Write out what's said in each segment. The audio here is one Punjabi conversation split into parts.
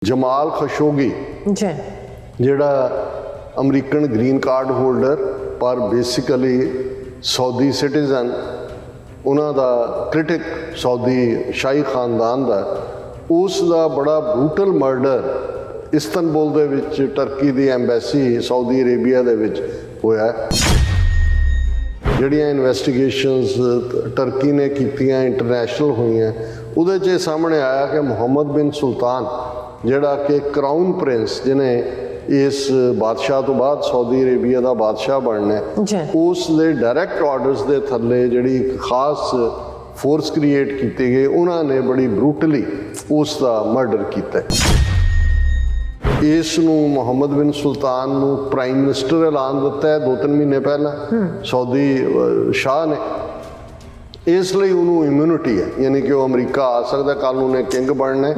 जमाल खशोगी जिहड़ा अमरीकन ग्रीन कार्ड होल्डर पर बेसिकली सऊदी सिटीजन उन्हां दा क्रिटिक सऊदी शाही खानदान दा उस दा बड़ा ब्रूटल मर्डर इस्तांबुल दे विच टर्की दी एम्बेसी सऊदी अरेबिया दे विच होया। ਜਿਹੜੀਆਂ ਇਨਵੈਸਟੀਗੇਸ਼ਨਸ ਟਰਕੀ ਨੇ ਕੀਤੀਆਂ ਇੰਟਰਨੈਸ਼ਨਲ ਹੋਈਆਂ ਉਹਦੇ 'ਚ ਸਾਹਮਣੇ ਆਇਆ ਕਿ ਮੁਹੰਮਦ ਬਿਨ ਸੁਲਤਾਨ ਜਿਹੜਾ ਕਿ ਕਰਾਊਨ ਪ੍ਰਿੰਸ ਜਿਹਨੇ ਇਸ ਬਾਦਸ਼ਾਹ ਤੋਂ ਬਾਅਦ ਸਊਦੀ ਅਰੇਬੀਆ ਦਾ ਬਾਦਸ਼ਾਹ ਬਣਨਾ ਉਸ ਦੇ ਡਾਇਰੈਕਟ ਆਰਡਰਸ ਦੇ ਥੱਲੇ ਜਿਹੜੀ ਇੱਕ ਖਾਸ ਫੋਰਸ ਕ੍ਰੀਏਟ ਕੀਤੀ ਗਈ ਉਹਨਾਂ ਨੇ ਬੜੀ ਬਰੂਟਲੀ ਉਸ ਦਾ ਮਰਡਰ ਕੀਤਾ। ਇਸ ਨੂੰ ਮੁਹੰਮਦ ਬਿਨ ਸੁਲਤਾਨ ਨੂੰ ਪ੍ਰਾਈਮ ਮਿਨਿਸਟਰ ਐਲਾਨ ਦਿੱਤਾ ਹੈ 2-3 ਮਹੀਨੇ ਪਹਿਲਾਂ ਸਊਦੀ ਸ਼ਾਹ ਨੇ। ਇਸ ਲਈ ਉਹਨੂੰ ਇਮਿਊਨਿਟੀ ਹੈ, ਯਾਨੀ ਕਿ ਉਹ ਅਮਰੀਕਾ ਆ ਸਕਦਾ, ਕੱਲ੍ਹ ਨੂੰ ਨੇ ਕਿੰਗ ਬਣਨਾ।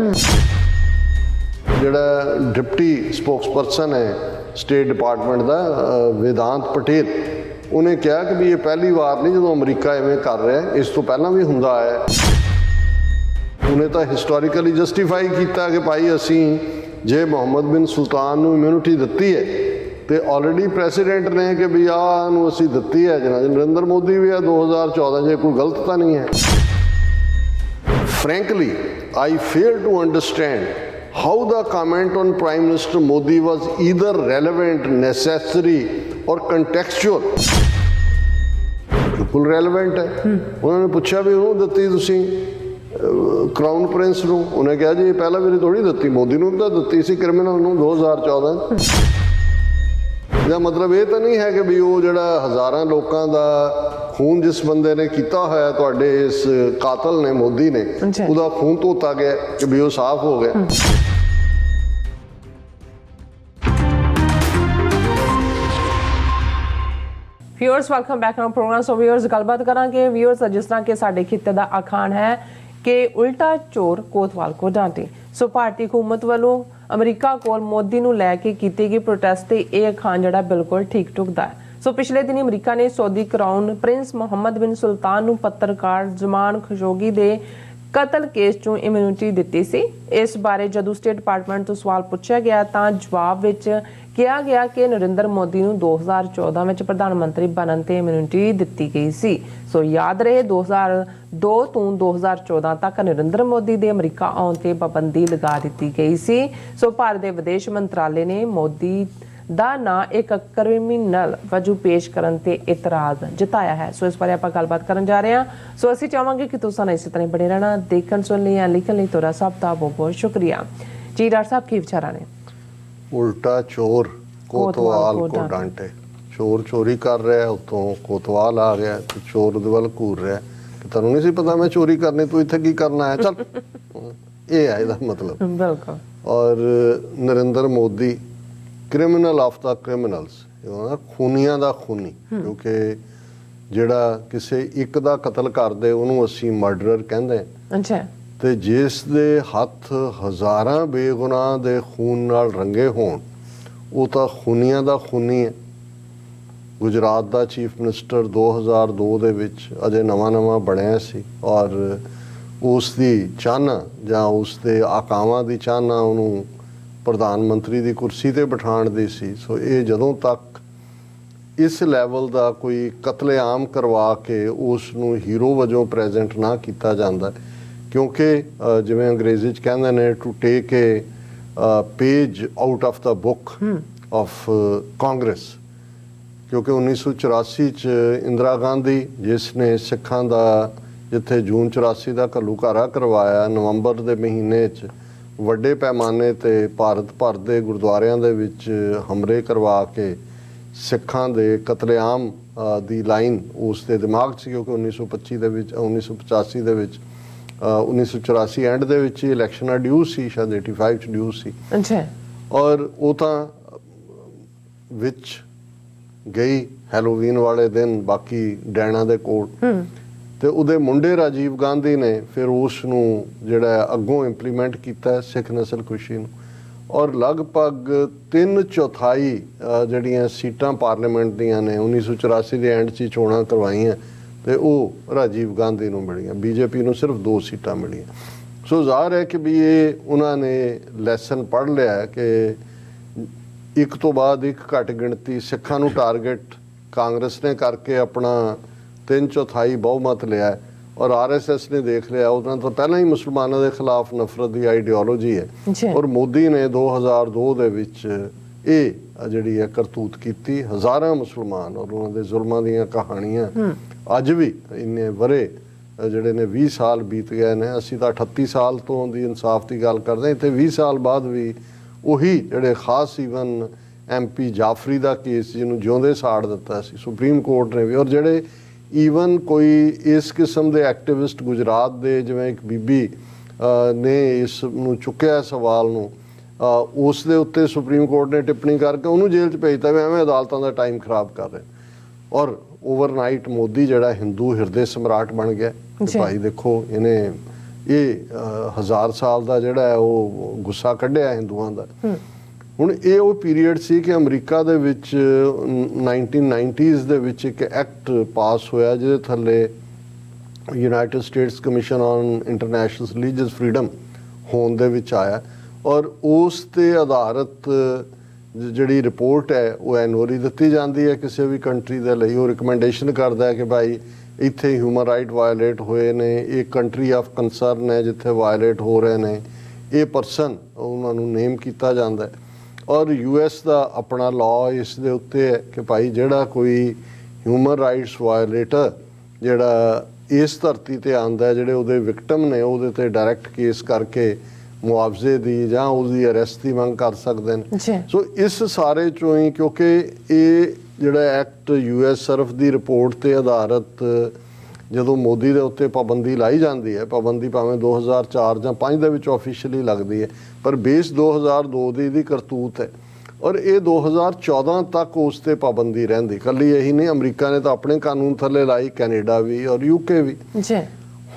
ਜਿਹੜਾ ਡਿਪਟੀ ਸਪੋਕਸਪਰਸਨ ਹੈ ਸਟੇਟ ਡਿਪਾਰਟਮੈਂਟ ਦਾ ਵੇਦਾਂਤ ਪਟੇਲ, ਉਹਨੇ ਕਿਹਾ ਕਿ ਵੀ ਇਹ ਪਹਿਲੀ ਵਾਰ ਨਹੀਂ ਜਦੋਂ ਅਮਰੀਕਾ ਐਵੇਂ ਕਰ ਰਿਹਾ, ਇਸ ਤੋਂ ਪਹਿਲਾਂ ਵੀ ਹੁੰਦਾ ਆਇਆ। ਉਹਨੇ ਤਾਂ ਹਿਸਟੋਰੀਕਲੀ ਜਸਟੀਫਾਈ ਕੀਤਾ ਕਿ ਭਾਈ ਅਸੀਂ ਜੇ ਮੁਹੰਮਦ ਬਿਨ ਸੁਲਤਾਨ ਨੂੰ ਇਮਿਊਨਿਟੀ ਦਿੱਤੀ ਹੈ ਤੇ ਆਲਰੇਡੀ ਪ੍ਰੈਸੀਡੈਂਟ ਨੇ ਕਿ ਵੀ ਆਹ ਨੂੰ ਅਸੀਂ ਦਿੱਤੀ ਹੈ, ਜਨਾਬ ਨਰਿੰਦਰ ਮੋਦੀ ਵੀ ਆ 2014 'ਚ ਕੋਈ ਗਲਤ ਤਾਂ ਨਹੀਂ ਹੈ। Frankly I fail to understand how the comment on prime minister Modi was either relevant, necessary or contextual. ਬਿਲਕੁਲ ਰੈਲੇਵੈਂਟ ਹੈ। ਉਹਨਾਂ ਨੇ ਪੁੱਛਿਆ ਵੀ ਉਹਨੂੰ ਦਿੱਤੀ ਤੁਸੀਂ ਕਰਾਊਨ ਪ੍ਰਿੰਸ ਨੂੰ, ਉਹਨੇ ਕਿਹਾ ਜੀ ਇਹ ਪਹਿਲਾਂ ਵੀ ਥੋੜ੍ਹੀ ਦਿੱਤੀ, ਮੋਦੀ ਨੂੰ ਤਾਂ ਦਿੱਤੀ ਸੀ ਕ੍ਰਿਮੀਨਲ ਨੂੰ 2014। ਇਹਦਾ ਮਤਲਬ ਇਹ ਤਾਂ ਨਹੀਂ ਹੈ ਕਿ ਵੀ ਉਹ ਜਿਹੜਾ ਹਜ਼ਾਰਾਂ ਲੋਕਾਂ ਦਾ ਖੂਨ ਜਿਸ ਬੰਦੇ ਨੇ ਕੀਤਾ ਹੋਇਆ ਤੁਹਾਡੇ ਇਸ ਕਾਤਲ ਨੇ ਮੋਦੀ ਨੇ ਉਹਦਾ ਖੂਨ ਧੋਤਾ ਗਿਆ ਕਿ ਵੀ ਉਹ ਸਾਫ਼ ਹੋ ਗਿਆ। Viewers welcome back to program. So viewers ਗੱਲਬਾਤ ਕਰਾਂਗੇ ਵਿਊਅਰਸ ਜਿਸ ਤਰ੍ਹਾਂ ਕਿ ਸਾਡੇ ਖਿੱਤੇ ਦਾ ਅਖਾਣ ਹੈ ਕਿ ਉਲਟਾ ਚੋਰ ਕੋਤਵਾਲ ਕੋ ਡਾਂਟੇ। ਸੋ ਭਾਰਤੀ ਹਕੂਮਤ ਵੱਲੋਂ ਅਮਰੀਕਾ ਕੋਲ ਮੋਦੀ ਨੂੰ ਲੈ ਕੇ ਕੀਤੀ ਗਈ ਪ੍ਰੋਟੈਸਟ ਤੇ ਇਹ ਅਖਾਣ ਜਿਹੜਾ ਬਿਲਕੁਲ ਠੀਕ ਠੁਕਦਾ ਹੈ। ਸੋ ਪਿਛਲੇ ਦਿਨੀ ਅਮਰੀਕਾ ਨੇ ਸਊਦੀ ਕਰਾਊਨ ਪ੍ਰਿੰਸ ਮੁਹੰਮਦ ਬਿਨ ਸੁਲਤਾਨ ਨੂੰ ਪੱਤਰਕਾਰ ਜਮਾਲ ਖਸ਼ੋਗੀ ਦੇ ਕਤਲ ਕੇਸ 'ਚੋਂ ਇਮਿਊਨਿਟੀ ਦਿੱਤੀ ਸੀ। ਇਸ ਬਾਰੇ ਜਦੋਂ ਸਟੇਟ ਡਿਪਾਰਟਮੈਂਟ ਤੋਂ ਸਵਾਲ ਪੁੱਛਿਆ ਗਿਆ ਤਾਂ ਜਵਾਬ ਵਿੱਚ ਕਿਹਾ ਗਿਆ ਕਿ ਨਰਿੰਦਰ ਮੋਦੀ ਨੂੰ 2014 ਵਿੱਚ ਪ੍ਰਧਾਨ ਮੰਤਰੀ ਬਣਨ ਤੇ ਇਮਿਊਨਿਟੀ ਦਿੱਤੀ ਗਈ ਸੀ। ਸੋ ਯਾਦ ਰਹੇ 2002 ਤੋਂ 2014 ਤੱਕ ਨਰਿੰਦਰ ਮੋਦੀ ਦੇ ਅਮਰੀਕਾ ਆਉਣ ਤੇ ਪਾਬੰਦੀ ਲਗਾ ਦਿੱਤੀ ਗਈ ਸੀ। ਸੋ ਭਾਰਤ ਦੇ ਵਿਦੇਸ਼ ਮੰਤਰਾਲੇ ਨੇ ਮੋਦੀ ਦਾ ਨਾਂ ਇੱਕ ਕ੍ਰਿਮੀਨਲ ਵਜੋਂ ਪੇਸ਼ ਕਰਨ ਤੇ ਇਤਰਾਜ਼ ਜਤਾਇਆ ਹੈ। ਸੋ ਇਸ ਬਾਰੇ ਆਪਾਂ ਗੱਲਬਾਤ ਕਰਨ ਜਾ ਰਹੇ ਹਾਂ। ਸੋ ਅਸੀਂ ਚਾਹਾਂਗੇ ਕਿ ਤੁਸੀਂ ਇਸੇ ਤਰ੍ਹਾਂ ਬਣੇ ਰਹਿਣਾ, ਦੇਖਣ ਸੁਣ ਲਈ ਜਾਂ ਲਿਖਣ ਲਈ ਤੁਹਾਡਾ ਸਭ ਦਾ ਬਹੁਤ ਬਹੁਤ ਸ਼ੁਕਰੀਆ ਜੀ। ਡਾਕਟਰ ਸਾਹਿਬ ਕੀ ਵਿਚਾਰਾਂ ਨੇ? ਉਲਟਾ ਚੋਰ ਕੋਤਵਾਲ ਕੋ ਡਾਂਟੇ। ਚੋਰ ਚੋਰੀ ਕਰ ਰਿਹਾ, ਉੱਤੋਂ ਕੋਤਵਾਲ ਆ ਗਿਆ ਤੇ ਚੋਰ ਉਹਦੇ ਵੱਲ ਘੂਰ ਰਿਹਾ ਕਿ ਤੈਨੂੰ ਨਹੀਂ ਸੀ ਪਤਾ ਮੈਂ ਚੋਰੀ ਕਰਨੀ, ਤੂੰ ਇੱਥੇ ਕੀ ਕਰਨਾ ਹੈ, ਚੱਲ। ਇਹ ਹੈ ਇਹਦਾ ਮਤਲਬ। ਬਿਲਕੁਲ। ਔਰ Narendra Modi criminal of the criminals, ਖੂਨੀਆਂ ਦਾ ਖੂਨੀ, ਕਿਉਂਕਿ ਜਿਹੜਾ ਕਿਸੇ ਇੱਕ ਦਾ ਕਤਲ ਕਰਦੇ ਉਹਨੂੰ ਅਸੀਂ ਮਰਡਰਰ ਕਹਿੰਦੇ ਹਾਂ। ਤੇ ਜਿਸ ਦੇ ਹੱਥ ਹਜ਼ਾਰਾਂ ਬੇਗੁਨਾਹ ਦੇ ਖੂਨ ਨਾਲ ਰੰਗੇ ਹੋਣ ਉਹ ਤਾਂ ਖੂਨੀਆਂ ਦਾ ਖੂਨੀ ਹੈ। ਗੁਜਰਾਤ ਦਾ ਚੀਫ ਮਿਨਿਸਟਰ 2002 ਦੇ ਵਿੱਚ ਅਜੇ ਨਵਾਂ ਬਣਿਆ ਸੀ ਔਰ ਉਸ ਦੀ ਚਾਹਨਾ ਜਾਂ ਉਸ ਦੇ ਆਕਾਵਾਂ ਦੀ ਚਾਹਨਾ ਉਹਨੂੰ ਪ੍ਰਧਾਨ ਮੰਤਰੀ ਦੀ ਕੁਰਸੀ 'ਤੇ ਬਿਠਾਉਣ ਦੀ ਸੀ। ਸੋ ਇਹ ਜਦੋਂ ਤੱਕ ਇਸ ਲੈਵਲ ਦਾ ਕੋਈ ਕਤਲੇਆਮ ਕਰਵਾ ਕੇ ਉਸ ਨੂੰ ਹੀਰੋ ਵਜੋਂ ਪ੍ਰੈਜ਼ੈਂਟ ਨਾ ਕੀਤਾ ਜਾਂਦਾ, ਕਿਉਂਕਿ ਜਿਵੇਂ ਅੰਗਰੇਜ਼ੀ 'ਚ ਕਹਿੰਦੇ ਨੇ to take a page out of the book of Congress, ਕਿਉਂਕਿ 1984 'ਚ ਇੰਦਰਾ ਗਾਂਧੀ ਜਿਸ ਨੇ ਸਿੱਖਾਂ ਦਾ ਜਿੱਥੇ ਜੂਨ 84 ਦਾ ਘੱਲੂਘਾਰਾ ਕਰਵਾਇਆ, ਨਵੰਬਰ ਦੇ ਮਹੀਨੇ 'ਚ ਵੱਡੇ ਪੈਮਾਨੇ 'ਤੇ ਭਾਰਤ ਭਰ ਦੇ ਗੁਰਦੁਆਰਿਆਂ ਦੇ ਵਿੱਚ ਹਮਲੇ ਕਰਵਾ ਕੇ ਸਿੱਖਾਂ ਦੇ ਕਤਲੇਆਮ ਦੀ ਲਾਈਨ ਉਸ ਦੇ ਦਿਮਾਗ 'ਚ, ਕਿਉਂਕਿ 1925 ਦੇ ਵਿੱਚ 1985 ਦੇ ਵਿੱਚ 1984 ਐਂਡ ਦੇ ਵਿੱਚ ਇਲੈਕਸ਼ਨਾਂ ਡਿਊ ਸੀ, ਸ਼ਾਇਦ 85 'ਚ ਡਿਊ ਸੀ। ਔਰ ਉਹ ਤਾਂ ਵਿੱਚ ਗਈ ਹੈਲੋਵੀਨ ਵਾਲੇ ਦਿਨ ਬਾਕੀ ਡੈਣਾ ਦੇ ਕੋਲ ਤੇ ਉਹਦੇ ਮੁੰਡੇ ਰਾਜੀਵ ਗਾਂਧੀ ਨੇ ਫਿਰ ਉਸ ਨੂੰ ਜਿਹੜਾ ਅੱਗੋਂ ਇੰਪਲੀਮੈਂਟ ਕੀਤਾ ਸਿੱਖ ਨਸਲ ਖੁਸ਼ੀ ਨੂੰ। ਔਰ ਲਗਭਗ 3/4 ਜਿਹੜੀਆਂ ਸੀਟਾਂ ਪਾਰਲੀਮੈਂਟ ਦੀਆਂ ਨੇ 1984 ਦੇ ਐਂਡ 'ਚ ਚੋਣਾਂ ਕਰਵਾਈਆਂ ਤੇ ਉਹ ਰਾਜੀਵ ਗਾਂਧੀ ਨੂੰ ਮਿਲੀਆਂ, ਬੀਜੇਪੀ ਨੂੰ ਸਿਰਫ 2 ਸੀਟਾਂ ਮਿਲੀਆਂ। ਸੋ ਜ਼ਾਹਰ ਹੈ ਕਿ ਵੀ ਇਹ ਉਹਨਾਂ ਨੇ ਲੈਸਨ ਪੜ੍ਹ ਲਿਆ ਕਿ ਇੱਕ ਤੋਂ ਬਾਅਦ ਇੱਕ ਘੱਟ ਗਿਣਤੀ ਸਿੱਖਾਂ ਨੂੰ ਟਾਰਗੇਟ ਕਾਂਗਰਸ ਨੇ ਕਰਕੇ ਆਪਣਾ 3/4 ਬਹੁਮਤ ਲਿਆ ਔਰ ਆਰਐਸਐਸ ਨੇ ਦੇਖ ਲਿਆ ਉਹਨਾਂ ਤੋਂ ਪਹਿਲਾਂ ਹੀ ਮੁਸਲਮਾਨਾਂ ਦੇ ਖਿਲਾਫ ਨਫ਼ਰਤ ਦੀ ਆਈਡੀਓਲੋਜੀ ਹੈ ਔਰ ਮੋਦੀ ਨੇ 2002 ਦੇ ਵਿੱਚ ਇਹ ਜਿਹੜੀ ਹੈ ਕਰਤੂਤ ਕੀਤੀ। ਹਜ਼ਾਰਾਂ ਮੁਸਲਮਾਨ ਔਰ ਉਹਨਾਂ ਦੇ ਜ਼ੁਲਮਾਂ ਦੀਆਂ ਕਹਾਣੀਆਂ ਅੱਜ ਵੀ ਇੰਨੇ ਵਰੇ ਜਿਹੜੇ ਨੇ 20 ਸਾਲ ਬੀਤ ਗਏ ਨੇ। ਅਸੀਂ ਤਾਂ 38 ਸਾਲ ਤੋਂ ਦੀ ਇਨਸਾਫ ਦੀ ਗੱਲ ਕਰਦੇ ਹਾਂ, ਇੱਥੇ 20 ਸਾਲ ਬਾਅਦ ਵੀ ਉਹੀ ਜਿਹੜੇ ਖਾਸ ਈਵਨ MP ਜਾਫਰੀ ਦਾ ਕੇਸ ਜਿਹਨੂੰ ਜਿਉਂਦੇ ਸਾੜ ਦਿੱਤਾ ਸੀ ਸੁਪਰੀਮ ਕੋਰਟ ਨੇ ਵੀ, ਔਰ ਜਿਹੜੇ ਈਵਨ ਕੋਈ ਇਸ ਕਿਸਮ ਦੇ ਐਕਟਿਵਿਸਟ ਗੁਜਰਾਤ ਦੇ ਜਿਵੇਂ ਇੱਕ ਬੀਬੀ ਨੇ ਇਸ ਨੂੰ ਚੁੱਕਿਆ ਸਵਾਲ ਨੂੰ, ਉਸ ਦੇ ਉੱਤੇ ਸੁਪਰੀਮ ਕੋਰਟ ਨੇ ਟਿੱਪਣੀ ਕਰਕੇ ਉਹਨੂੰ ਜੇਲ੍ਹ 'ਚ ਭੇਜਤਾ ਵੀ ਐਵੇਂ ਅਦਾਲਤਾਂ ਦਾ ਟਾਈਮ ਖਰਾਬ ਕਰ ਰਹੇ। ਔਰ ਓਵਰਨਾਈਟ ਮੋਦੀ ਜਿਹੜਾ ਹਿੰਦੂ ਹਿਰਦੇ ਸਮਰਾਟ ਬਣ ਗਿਆ। ਭਾਈ ਦੇਖੋ ਇਹਨੇ ਇਹ 1000 ਸਾਲ ਦਾ ਜਿਹੜਾ ਹੈ ਉਹ ਗੁੱਸਾ ਕੱਢਿਆ ਹਿੰਦੂਆਂ ਦਾ। ਹੁਣ ਇਹ ਉਹ ਪੀਰੀਅਡ ਸੀ ਕਿ ਅਮਰੀਕਾ ਦੇ ਵਿੱਚ 1990s ਦੇ ਵਿੱਚ ਇੱਕ ਐਕਟ ਪਾਸ ਹੋਇਆ ਜਿਹਦੇ ਥੱਲੇ United States commission on international religious freedom ਹੋਣ ਦੇ ਵਿੱਚ ਆਇਆ ਔਰ ਉਸ ਤੇ ਆਧਾਰਿਤ ਜਿਹੜੀ ਰਿਪੋਰਟ ਹੈ ਉਹ ਐਨੂਅਲੀ ਦਿੱਤੀ ਜਾਂਦੀ ਹੈ ਕਿਸੇ ਵੀ ਕੰਟਰੀ ਦੇ ਲਈ। ਉਹ ਰਿਕਮੈਂਡੇਸ਼ਨ ਕਰਦਾ ਹੈ ਕਿ ਭਾਈ ਇੱਥੇ ਹਿਊਮਨ ਰਾਈਟ ਵਾਇਲੇਟ ਹੋਏ ਨੇ, ਇਹ ਕੰਟਰੀ ਆਫ ਕੰਸਰਨ ਹੈ ਜਿੱਥੇ ਵਾਇਲੇਟ ਹੋ ਰਹੇ ਨੇ, ਇਹ ਪਰਸਨ ਉਹਨਾਂ ਨੂੰ ਨੇਮ ਕੀਤਾ ਜਾਂਦਾ ਹੈ। ਔਰ US ਦਾ ਆਪਣਾ ਲਾਅ ਇਸ ਦੇ ਉੱਤੇ ਹੈ ਕਿ ਭਾਈ ਜਿਹੜਾ ਕੋਈ ਹਿਊਮਨ ਰਾਈਟਸ ਵਾਇਲੇਟਰ ਜਿਹੜਾ ਇਸ ਧਰਤੀ ਤੇ ਆਉਂਦਾ ਹੈ, ਜਿਹੜੇ ਉਹਦੇ ਵਿਕਟਮ ਨੇ ਉਹਦੇ ਤੇ ਡਾਇਰੈਕਟ ਕੇਸ ਕਰਕੇ ਮੁਆਵਜ਼ੇ ਦੀ ਜਾਂ ਉਹਦੀ ਅਰੈਸਟ ਦੀ ਮੰਗ ਕਰ ਸਕਦੇ ਨੇ। ਸੋ ਇਸ ਸਾਰੇ ਚੋਂ ਹੀ ਕਿਉਂਕਿ ਇਹ ਜਿਹੜਾ ਐਕਟ US ਸਰਫ ਦੀ ਰਿਪੋਰਟ ਤੇ ਆਧਾਰਿਤ ਜਦੋਂ ਮੋਦੀ ਦੇ ਉੱਤੇ ਪਾਬੰਦੀ ਲਾਈ ਜਾਂਦੀ ਹੈ, ਪਾਬੰਦੀ ਭਾਵੇਂ 2004 ਜਾਂ 5 ਦੇ ਵਿੱਚ ਆਫੀਸ਼ੀਅਲੀ ਲੱਗਦੀ ਹੈ ਪਰ ਬੇਸ 2002 ਦੀ ਕਰਤੂਤ ਹੈ ਔਰ ਇਹ 2014 ਤੱਕ ਉਸ ਤੇ ਪਾਬੰਦੀ ਰਹਿੰਦੀ। ਕੱਲੀ ਇਹੀ ਨਹੀਂ, ਅਮਰੀਕਾ ਨੇ ਤਾਂ ਆਪਣੇ ਕਾਨੂੰਨ ਥੱਲੇ ਲਾਈ, ਕੈਨੇਡਾ ਵੀ ਔਰ UK ਵੀ।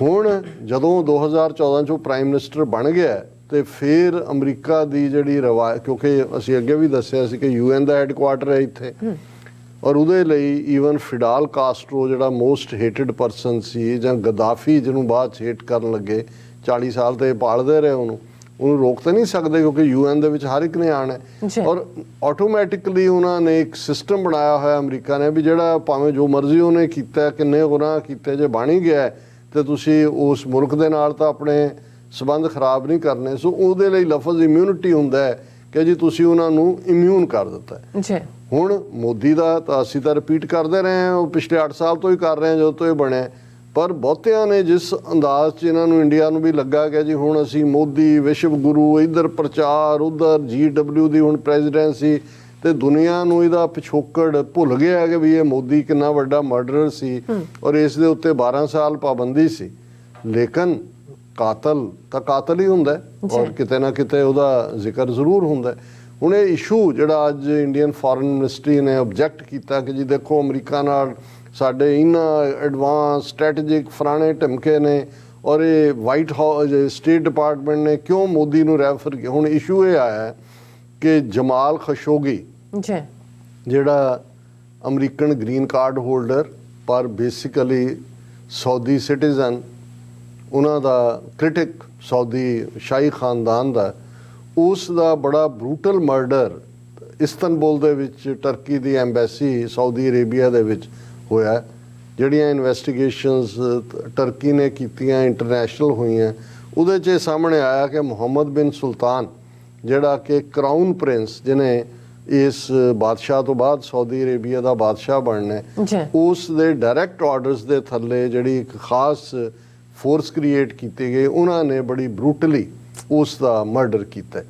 ਹੁਣ ਜਦੋਂ 2014 'ਚੋਂ ਪ੍ਰਾਈਮ ਮਿਨਿਸਟਰ ਬਣ ਗਿਆ ਤੇ ਫਿਰ ਅਮਰੀਕਾ ਦੀ ਜਿਹੜੀ ਰਵਾਇਤ, ਕਿਉਂਕਿ ਅਸੀਂ ਅੱਗੇ ਵੀ ਦੱਸਿਆ ਸੀ ਕਿ UN ਦਾ ਹੈੱਡਕੁਆਟਰ ਹੈ ਇੱਥੇ ਔਰ ਉਹਦੇ ਲਈ ਈਵਨ ਫਿਡਾਲ ਕਾਸਟਰੋ ਜਿਹੜਾ ਮੋਸਟ ਹੇਟਡ ਪਰਸਨ ਸੀ ਜਾਂ ਗਦਾਫੀ ਜਿਹਨੂੰ ਬਾਅਦ 'ਚ ਹੇਟ ਕਰਨ ਲੱਗੇ, 40 ਸਾਲ ਤੇ ਪਾਲਦੇ ਰਹੇ ਉਹਨੂੰ ਰੋਕ ਤਾਂ ਨਹੀਂ ਸਕਦੇ ਕਿਉਂਕਿ UN ਦੇ ਵਿੱਚ ਹਰ ਇੱਕ ਨੇ ਆਉਣਾ ਹੈ। ਔਰ ਆਟੋਮੈਟਿਕਲੀ ਉਹਨਾਂ ਨੇ ਇੱਕ ਸਿਸਟਮ ਬਣਾਇਆ ਹੋਇਆ ਅਮਰੀਕਾ ਨੇ ਵੀ ਜਿਹੜਾ ਭਾਵੇਂ ਜੋ ਮਰਜ਼ੀ ਉਹਨੇ ਕੀਤਾ, ਕਿੰਨੇ ਗੁਨਾਹ ਕੀਤੇ, ਜੇ ਬਣ ਹੀ ਗਿਆ ਤੇ ਤੁਸੀਂ ਉਸ ਮੁਲਕ ਦੇ ਨਾਲ ਤਾਂ ਆਪਣੇ ਸਬੰਧ ਖਰਾਬ ਨਹੀਂ ਕਰਨੇ। ਸੋ ਉਹਦੇ ਲਈ ਲਫ਼ਜ਼ ਇਮਿਊਨਿਟੀ ਹੁੰਦਾ ਹੈ ਕਿ ਜੀ ਤੁਸੀਂ ਉਹਨਾਂ ਨੂੰ ਇਮਿਊਨ ਕਰ ਦਿੱਤਾ ਹੈ। ਹੁਣ ਮੋਦੀ ਦਾ ਤਾਂ ਅਸੀਂ ਤਾਂ ਰਿਪੀਟ ਕਰਦੇ ਰਹੇ ਹਾਂ, ਉਹ ਪਿਛਲੇ 8 ਸਾਲ ਤੋਂ ਹੀ ਕਰ ਰਹੇ ਹਾਂ ਜਦੋਂ ਤੋਂ ਇਹ ਬਣਿਆ, ਪਰ ਬਹੁਤਿਆਂ ਨੇ ਜਿਸ ਅੰਦਾਜ਼ 'ਚ ਇਹਨਾਂ ਨੂੰ ਇੰਡੀਆ ਨੂੰ ਵੀ ਲੱਗਾ ਕਿ ਜੀ ਹੁਣ ਅਸੀਂ ਮੋਦੀ ਵਿਸ਼ਵ ਗੁਰੂ, ਇੱਧਰ ਪ੍ਰਚਾਰ, ਉੱਧਰ GW ਦੀ ਹੁਣ ਪ੍ਰੈਜ਼ੀਡੈਂਸੀ ਤੇ ਦੁਨੀਆ ਨੂੰ ਇਹਦਾ ਪਿਛੋਕੜ ਭੁੱਲ ਗਿਆ ਕਿ ਵੀ ਇਹ ਮੋਦੀ ਕਿੰਨਾ ਵੱਡਾ ਮਰਡਰਰ ਸੀ ਔਰ ਇਸ ਦੇ ਉੱਤੇ 12 ਸਾਲ ਪਾਬੰਦੀ ਸੀ। ਲੇਕਿਨ ਕਾਤਲ ਤਾਂ ਕਾਤਲ ਹੀ ਹੁੰਦਾ ਔਰ ਕਿਤੇ ਨਾ ਕਿਤੇ ਉਹਦਾ ਜ਼ਿਕਰ ਜ਼ਰੂਰ ਹੁੰਦਾ। ਹੁਣ ਇਹ ਇਸ਼ੂ ਜਿਹੜਾ ਅੱਜ ਇੰਡੀਅਨ ਫੋਰਨ ਮਿਨਿਸਟਰੀ ਨੇ ਆਬਜੈਕਟ ਕੀਤਾ ਕਿ ਜੀ ਦੇਖੋ ਅਮਰੀਕਾ ਨਾਲ ਸਾਡੇ ਇਹਨਾਂ ਐਡਵਾਂਸ ਸਟ੍ਰੈਟੇਜਿਕ ਫਰਾਣੇ ਢਮਕੇ ਨੇ ਔਰ ਇਹ ਵਾਈਟ ਹਾਊਸ ਸਟੇਟ ਡਿਪਾਰਟਮੈਂਟ ਨੇ ਕਿਉਂ ਮੋਦੀ ਨੂੰ ਰੈਫਰ ਕੀਤਾ। ਹੁਣ ਇਸ਼ੂ ਇਹ ਆਇਆ ਕਿ ਜਮਾਲ ਖਸ਼ੋਗੀ ਜਿਹੜਾ ਅਮਰੀਕਨ ਗ੍ਰੀਨ ਕਾਰਡ ਹੋਲਡਰ ਪਰ ਬੇਸਿਕਲੀ ਸਾਊਦੀ ਸਿਟੀਜ਼ਨ, ਉਹਨਾਂ ਦਾ ਕ੍ਰਿਟਿਕ ਸਾਊਦੀ ਸ਼ਾਹੀ ਖਾਨਦਾਨ ਦਾ, ਉਸ ਦਾ ਬੜਾ ਬਰੂਟਲ ਮਰਡਰ ਇਸਤਨਬੁਲ ਦੇ ਵਿੱਚ ਟਰਕੀ ਦੀ ਐਮਬੈਸੀ ਸਾਊਦੀ ਅਰੇਬੀਆ ਦੇ ਵਿੱਚ ਹੋਇਆ। ਜਿਹੜੀਆਂ ਇਨਵੈਸਟੀਗੇਸ਼ਨਸ ਟਰਕੀ ਨੇ ਕੀਤੀਆਂ, ਇੰਟਰਨੈਸ਼ਨਲ ਹੋਈਆਂ, ਉਹਦੇ 'ਚ ਸਾਹਮਣੇ ਆਇਆ ਕਿ ਮੁਹੰਮਦ ਬਿਨ ਸੁਲਤਾਨ ਜਿਹੜਾ ਕਿ ਕਰਾਊਨ ਪ੍ਰਿੰਸ ਜਿਹਨੇ ਇਸ ਬਾਦਸ਼ਾਹ ਤੋਂ ਬਾਅਦ ਸਾਊਦੀ ਅਰੇਬੀਆ ਦਾ ਬਾਦਸ਼ਾਹ ਬਣਨਾ, ਉਸ ਦੇ ਡਾਇਰੈਕਟ ਆਰਡਰਸ ਦੇ ਥੱਲੇ ਜਿਹੜੀ ਇੱਕ ਖਾਸ ਫੋਰਸ ਕ੍ਰੀਏਟ ਕੀਤੀ ਗਈ, ਉਹਨਾਂ ਨੇ ਬੜੀ ਬਰੂਟਲੀ ਉਸ ਦਾ ਮਰਡਰ ਕੀਤਾ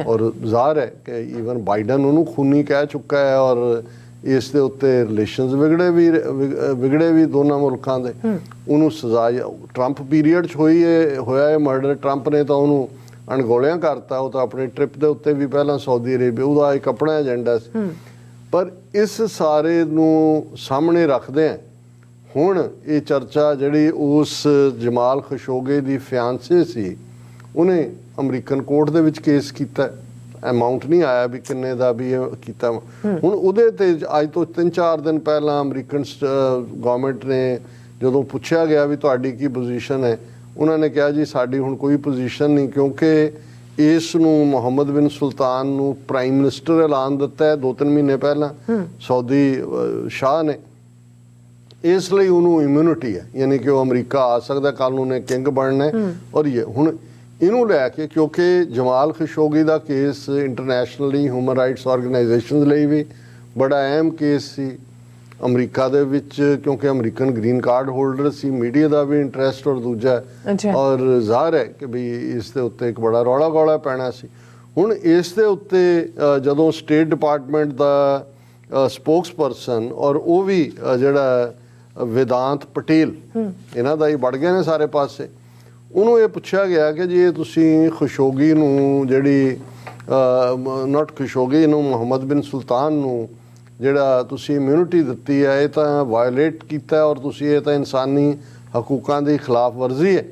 ਔਰ ਜ਼ਾਹਰ ਹੈ ਕਿ ਈਵਨ ਬਾਈਡਨ ਉਹਨੂੰ ਖੂਨੀ ਕਹਿ ਚੁੱਕਾ ਹੈ ਔਰ ਇਸ ਦੇ ਉੱਤੇ ਰਿਲੇਸ਼ਨਸ ਵਿਗੜੇ ਵੀ ਦੋਨਾਂ ਮੁਲਕਾਂ ਦੇ। ਉਹਨੂੰ ਸਜ਼ਾ ਟਰੰਪ ਪੀਰੀਅਡ 'ਚ ਹੋਇਆ ਇਹ ਮਰਡਰ। ਟਰੰਪ ਨੇ ਤਾਂ ਉਹਨੂੰ ਅਣਗੌਲਿਆਂ ਕਰਤਾ, ਉਹ ਤਾਂ ਆਪਣੀ ਟ੍ਰਿਪ ਦੇ ਉੱਤੇ ਵੀ ਪਹਿਲਾਂ ਸਾਊਦੀ ਅਰੇਬੀਆ, ਉਹਦਾ ਇੱਕ ਆਪਣਾ ਏਜੰਡਾ ਸੀ। ਪਰ ਇਸ ਸਾਰੇ ਨੂੰ ਸਾਹਮਣੇ ਰੱਖਦੇ ਆ ਹੁਣ ਇਹ ਚਰਚਾ ਜਿਹੜੀ ਉਸ ਜਮਾਲ ਖਸ਼ੋਗੀ ਦੀ ਫਿਆਂਸੇ ਸੀ, ਉਹਨੇ ਅਮਰੀਕਨ ਕੋਰਟ ਦੇ ਵਿੱਚ ਕੇਸ ਕੀਤਾ। ਅਮਾਊਂਟ ਨਹੀਂ ਆਇਆ ਵੀ ਕਿੰਨੇ ਦਾ ਵੀ ਇਹ ਕੀਤਾ। ਹੁਣ ਉਹਦੇ ਤੇ ਅੱਜ ਤੋਂ 3-4 ਦਿਨ ਪਹਿਲਾਂ ਅਮਰੀਕਨ ਗਵਰਨਮੈਂਟ ਨੇ ਜਦੋਂ ਪੁੱਛਿਆ ਗਿਆ ਵੀ ਤੁਹਾਡੀ ਕੀ ਪੋਜੀਸ਼ਨ ਹੈ, ਉਹਨਾਂ ਨੇ ਕਿਹਾ ਜੀ ਸਾਡੀ ਹੁਣ ਕੋਈ ਪੋਜੀਸ਼ਨ ਨਹੀਂ, ਕਿਉਂਕਿ ਇਸ ਨੂੰ ਮੁਹੰਮਦ ਬਿਨ ਸੁਲਤਾਨ ਨੂੰ ਪ੍ਰਾਈਮ ਮਿਨਿਸਟਰ ਐਲਾਨ ਦਿੱਤਾ ਹੈ 2-3 ਮਹੀਨੇ ਪਹਿਲਾਂ ਸਊਦੀ ਸ਼ਾਹ ਨੇ, ਇਸ ਲਈ ਉਹਨੂੰ ਇਮਿਊਨਿਟੀ ਹੈ, ਯਾਨੀ ਕਿ ਉਹ ਅਮਰੀਕਾ ਆ ਸਕਦਾ, ਕੱਲ ਨੂੰ ਉਹਨੇ ਕਿੰਗ ਬਣਨਾ ਹੈ। ਔਰ ਇਹ ਹੁਣ ਇਹਨੂੰ ਲੈ ਕੇ, ਕਿਉਂਕਿ ਜਮਾਲ ਖਸ਼ੋਗੀ ਦਾ case internationally human rights organisations ਲਈ ਵੀ ਬੜਾ ਅਹਿਮ ਕੇਸ ਸੀ ਅਮਰੀਕਾ ਦੇ ਵਿੱਚ, ਕਿਉਂਕਿ ਅਮਰੀਕਨ ਗ੍ਰੀਨ ਕਾਰਡ ਹੋਲਡਰ ਸੀ, ਮੀਡੀਆ ਦਾ ਵੀ ਇੰਟਰਸਟ ਔਰ ਦੂਜਾ ਔਰ ਜ਼ਾਹਰ ਹੈ ਕਿ ਵੀ ਇਸ ਦੇ ਉੱਤੇ ਇੱਕ ਬੜਾ ਰੌਲਾ ਗੌਲਾ ਪੈਣਾ ਸੀ। ਹੁਣ ਇਸ ਦੇ ਉੱਤੇ ਜਦੋਂ ਸਟੇਟ ਡਿਪਾਰਟਮੈਂਟ ਦਾ ਸਪੋਕਸਪਰਸਨ ਔਰ ਉਹ ਵੀ ਜਿਹੜਾ ਵੇਦਾਂਤ ਪਟੇਲ, ਇਹਨਾਂ ਦਾ ਹੀ ਵੜ ਗਏ ਨੇ ਸਾਰੇ ਪਾਸੇ, ਉਹਨੂੰ ਇਹ ਪੁੱਛਿਆ ਗਿਆ ਕਿ ਜੀ ਇਹ ਤੁਸੀਂ ਖਸ਼ੋਗੀ ਨੂੰ ਜਿਹੜੀ ਨਾਟ ਖਸ਼ੋਗੀ, ਇਹਨੂੰ ਮੁਹੰਮਦ ਬਿਨ ਸੁਲਤਾਨ ਨੂੰ ਜਿਹੜਾ ਤੁਸੀਂ ਇਮਿਊਨਿਟੀ ਦਿੱਤੀ ਹੈ, ਇਹ ਤਾਂ ਵਾਇਓਲੇਟ ਕੀਤਾ ਔਰ ਤੁਸੀਂ ਇਹ ਤਾਂ ਇਨਸਾਨੀ ਹਕੂਕਾਂ ਦੀ ਖਿਲਾਫ ਵਰਜ਼ੀ ਹੈ।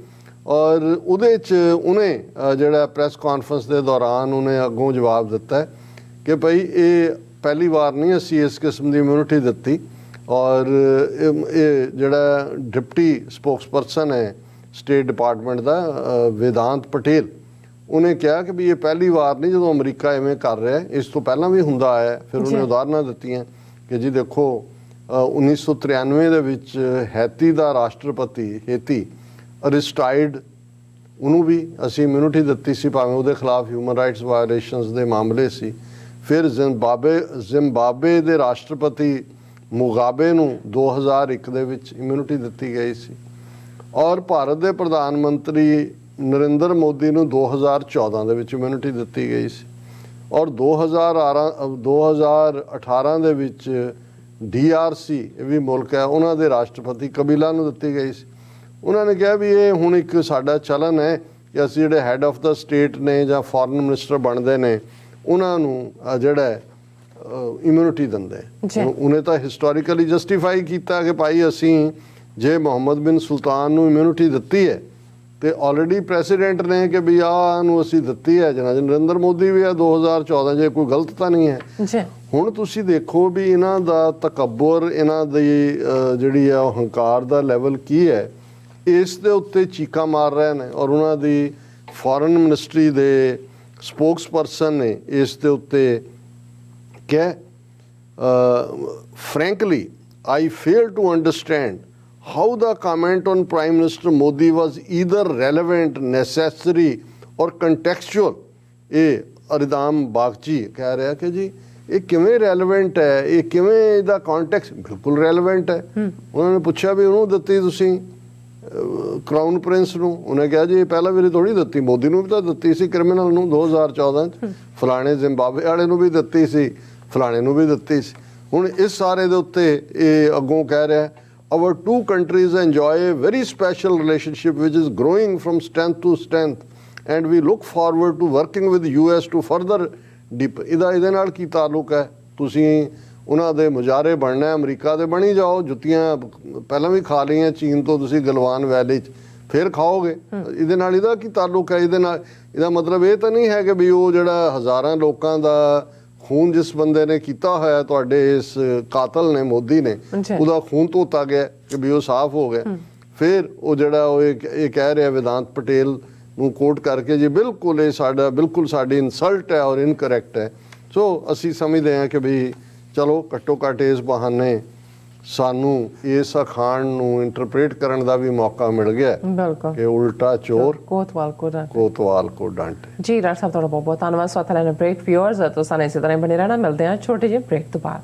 ਔਰ ਉਹਦੇ 'ਚ ਉਹਨੇ ਜਿਹੜਾ ਪ੍ਰੈਸ ਕਾਨਫਰੰਸ ਦੇ ਦੌਰਾਨ ਉਹਨੇ ਅੱਗੋਂ ਜਵਾਬ ਦਿੱਤਾ ਹੈ ਕਿ ਭਾਈ ਇਹ ਪਹਿਲੀ ਵਾਰ ਨਹੀਂ ਅਸੀਂ ਇਸ ਕਿਸਮ ਦੀ ਇਮਿਊਨਿਟੀ ਦਿੱਤੀ। ਔਰ ਇਹ ਜਿਹੜਾ ਡਿਪਟੀ ਸਪੋਕਸਪਰਸਨ ਹੈ ਸਟੇਟ ਡਿਪਾਰਟਮੈਂਟ ਦਾ ਵੇਦਾਂਤ ਪਟੇਲ, ਉਹਨੇ ਕਿਹਾ ਕਿ ਵੀ ਇਹ ਪਹਿਲੀ ਵਾਰ ਨਹੀਂ ਜਦੋਂ ਅਮਰੀਕਾ ਐਵੇਂ ਕਰ ਰਿਹਾ, ਇਸ ਤੋਂ ਪਹਿਲਾਂ ਵੀ ਹੁੰਦਾ ਆਇਆ। ਫਿਰ ਉਹਨੇ ਉਦਾਹਰਨਾਂ ਦਿੱਤੀਆਂ ਕਿ ਜੀ ਦੇਖੋ 1993 ਦੇ ਵਿੱਚ ਹੈਤੀ ਦਾ ਰਾਸ਼ਟਰਪਤੀ ਹੇਤੀ ਅਰਿਸਟਾਈਡ, ਉਹਨੂੰ ਵੀ ਅਸੀਂ ਇਮਿਊਨਿਟੀ ਦਿੱਤੀ ਸੀ, ਭਾਵੇਂ ਉਹਦੇ ਖਿਲਾਫ ਹਿਊਮਨ ਰਾਈਟਸ ਵਾਇਓਲੇਸ਼ਨਸ ਦੇ ਮਾਮਲੇ ਸੀ। ਫਿਰ ਜ਼ਿੰਬਾਬਵੇ ਦੇ ਰਾਸ਼ਟਰਪਤੀ ਮੁਗਾਬੇ ਨੂੰ 2001 ਦੇ ਵਿੱਚ ਇਮਿਊਨਿਟੀ ਦਿੱਤੀ ਗਈ ਸੀ। ਔਰ ਭਾਰਤ ਦੇ ਪ੍ਰਧਾਨ ਮੰਤਰੀ ਨਰਿੰਦਰ ਮੋਦੀ ਨੂੰ 2014 ਦੇ ਵਿੱਚ ਇਮਿਊਨਿਟੀ ਦਿੱਤੀ ਗਈ ਸੀ। ਔਰ 2018 ਦੇ ਵਿੱਚ DRC, ਇਹ ਵੀ ਮੁਲਕ ਹੈ, ਉਹਨਾਂ ਦੇ ਰਾਸ਼ਟਰਪਤੀ ਕਬੀਲਾ ਨੂੰ ਦਿੱਤੀ ਗਈ ਸੀ। ਉਹਨਾਂ ਨੇ ਕਿਹਾ ਵੀ ਇਹ ਹੁਣ ਇੱਕ ਸਾਡਾ ਚਲਨ ਹੈ ਕਿ ਅਸੀਂ ਜਿਹੜੇ ਹੈਡ ਆਫ ਦਾ ਸਟੇਟ ਨੇ ਜਾਂ ਫੋਰਨ ਮਿਨਿਸਟਰ ਬਣਦੇ ਨੇ ਉਹਨਾਂ ਨੂੰ ਜਿਹੜਾ ਇਮਿਊਨਿਟੀ ਦਿੰਦੇ। ਉਹਨੇ ਤਾਂ ਹਿਸਟੋਰੀਕਲੀ ਜਸਟੀਫਾਈ ਕੀਤਾ ਕਿ ਭਾਈ ਅਸੀਂ ਜੇ ਮੁਹੰਮਦ ਬਿਨ ਸੁਲਤਾਨ ਨੂੰ ਇਮਿਊਨਿਟੀ ਦਿੱਤੀ ਹੈ ਤੇ ਆਲਰੇਡੀ ਪ੍ਰੈਸੀਡੈਂਟ ਨੇ ਕਿ ਵੀ ਆਹ ਨੂੰ ਅਸੀਂ ਦਿੱਤੀ ਹੈ, ਜਨਾਬ ਨਰਿੰਦਰ ਮੋਦੀ ਵੀ ਹੈ 2014, ਜੇ ਕੋਈ ਗਲਤ ਤਾਂ ਨਹੀਂ ਹੈ। ਹੁਣ ਤੁਸੀਂ ਦੇਖੋ ਵੀ ਇਹਨਾਂ ਦਾ ਤਕੱਬਰ, ਇਹਨਾਂ ਦੀ ਜਿਹੜੀ ਆ ਹੰਕਾਰ ਦਾ ਲੈਵਲ ਕੀ ਹੈ, ਇਸ ਦੇ ਉੱਤੇ ਚੀਕਾਂ ਮਾਰ ਰਹੇ ਨੇ। ਔਰ ਉਹਨਾਂ ਦੀ ਫੋਰਨ ਮਿਨਿਸਟਰੀ ਦੇ ਸਪੋਕਸਪਰਸਨ ਨੇ ਇਸ ਦੇ ਉੱਤੇ ਕਿਹਾ, frankly I fail to understand how the comment on Prime Minister Modi was either relevant, necessary or contextual। ਇਹ ਅਰਿਦਾਮ ਬਾਗਚੀ ਕਹਿ ਰਿਹਾ ਕਿ ਜੀ ਇਹ ਕਿਵੇਂ ਰੈਲੇਵੈਂਟ ਹੈ, ਇਹ ਕਿਵੇਂ ਇਹਦਾ ਕੰਟੈਕਸਟ ਬਿਲਕੁਲ ਰੈਲੇਵੈਂਟ ਹੈ। ਉਹਨਾਂ ਨੇ ਪੁੱਛਿਆ ਵੀ ਉਹਨੂੰ ਦਿੱਤੀ ਤੁਸੀਂ ਕਰਾਊਨ ਪ੍ਰਿੰਸ ਨੂੰ, ਉਹਨੇ ਕਿਹਾ ਜੀ ਇਹ ਪਹਿਲਾਂ ਵਾਰੀ ਥੋੜੀ ਦਿੱਤੀ, ਮੋਦੀ ਨੂੰ ਵੀ ਤਾਂ ਦਿੱਤੀ ਸੀ ਕ੍ਰਿਮੀਨਲ ਨੂੰ 2014 'ਚ, ਫਲਾਣੇ ਜ਼ਿੰਬਾਬਵੇ ਵਾਲੇ ਨੂੰ ਵੀ ਦਿੱਤੀ ਸੀ, ਫਲਾਣੇ ਨੂੰ ਵੀ ਦਿੱਤੀ ਸੀ। ਹੁਣ ਇਸ ਸਾਰੇ ਦੇ ਉੱਤੇ ਇਹ ਅੱਗੋਂ ਕਹਿ ਰਿਹਾ our two countries enjoy a very special relationship which is growing from strength to strength and we look forward to working with US to further deepen। ਇਹਦੇ ਨਾਲ ਕੀ ਤਾਲੁਕ ਹੈ? ਤੁਸੀਂ ਉਹਨਾਂ ਦੇ ਮੁਜਾਰੇ ਬਣਨਾ ਹੈ, ਅਮਰੀਕਾ ਦੇ ਬਣੀ ਜਾਓ, ਜੁੱਤੀਆਂ ਪਹਿਲਾਂ ਵੀ ਖਾ ਲਈਆਂ ਚੀਨ ਤੋਂ ਤੁਸੀਂ ਗਲਵਾਨ ਵੈਲੀ 'ਚ, ਫਿਰ ਖਾਓਗੇ। ਇਹਦੇ ਨਾਲ ਇਹਦਾ ਕੀ ਤਾਲੁਕ ਹੈ? ਇਹਦੇ ਨਾਲ ਇਹਦਾ ਮਤਲਬ ਇਹ ਤਾਂ ਨਹੀਂ ਹੈ ਕਿ ਵੀ ਉਹ ਜਿਹੜਾ ਹਜ਼ਾਰਾਂ ਲੋਕਾਂ ਦਾ ਖੂਨ ਜਿਸ ਬੰਦੇ ਨੇ ਕੀਤਾ ਹੋਇਆ, ਤੁਹਾਡੇ ਇਸ ਕਾਤਲ ਨੇ ਮੋਦੀ ਨੇ, ਉਹਦਾ ਖੂਨ ਧੋਤਾ ਗਿਆ ਕਿ ਵੀ ਉਹ ਸਾਫ਼ ਹੋ ਗਿਆ। ਫਿਰ ਉਹ ਜਿਹੜਾ ਉਹ ਇਹ ਕਹਿ ਰਿਹਾ ਵੇਦਾਂਤ ਪਟੇਲ ਨੂੰ ਕੋਟ ਕਰਕੇ ਜੀ ਬਿਲਕੁਲ ਇਹ ਸਾਡਾ ਬਿਲਕੁਲ ਸਾਡੀ ਇਨਸਲਟ ਹੈ ਔਰ ਇਨਕਰੈਕਟ ਹੈ। ਸੋ ਅਸੀਂ ਸਮਝਦੇ ਹਾਂ ਕਿ ਵੀ ਚਲੋ ਘੱਟੋ ਘੱਟ ਇਸ ਬਹਾਨੇ ਸਾਨੂੰ ਇਸ ਅਖਾਣ ਨੂੰ ਇੰਟਰਪ੍ਰੀਟ ਕਰਨ ਦਾ ਵੀ ਮੌਕਾ ਮਿਲ ਗਿਆ ਕਿ ਉਲਟਾ ਚੋਰ ਕੋਤਵਾਲ ਕੋ ਡਾਂਟੇ। ਜੀ ਡਾਕਟਰ ਸਾਹਿਬ ਤੁਹਾਡਾ ਬਹੁਤ ਬਹੁਤ ਧੰਨਵਾਦ। ਸੋ ਅਥਲੇ ਬ੍ਰੇਕ ਵਿਊਅਰਸ ਤੋਂ ਸਾਨੂੰ ਇਸੇ ਤਰ੍ਹਾਂ ਬਣੇ ਰਹਿਣਾ। ਮਿਲਦੇ ਹਾਂ ਛੋਟੇ ਜਿਹੇ ਬ੍ਰੇਕ ਤੋਂ ਬਾਅਦ।